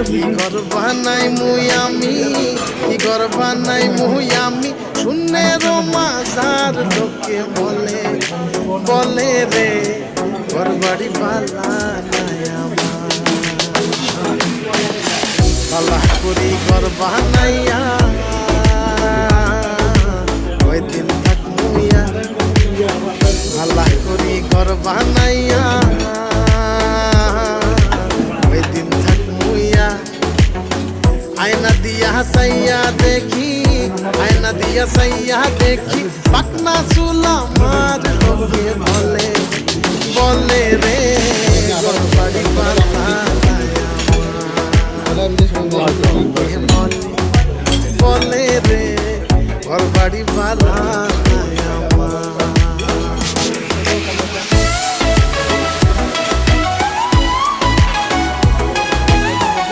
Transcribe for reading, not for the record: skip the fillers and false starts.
কি ঘর বানাই মুই আমি, কি ঘর বানাই মুই আমি, শূন্যের মাঝার লোকে বলে বলে রে ঘর বাড়ি পালা নাই আমার। পালা করি ঘর বানাইয়া ওই দিন থাক মুইয়া, পালা করি ঘর বানাইয়া ওই দিন থাক মুইয়া। আয়না দিয়া সাইয়া দেখি, আয়না দিয়া সাইয়া দেখি, পাকনা চুলা মার লোকে বলে বলে রে ঘর বাড়ি পালা নাই আমার। বলে রে ঘর বাড়ি পালা নাই আমার।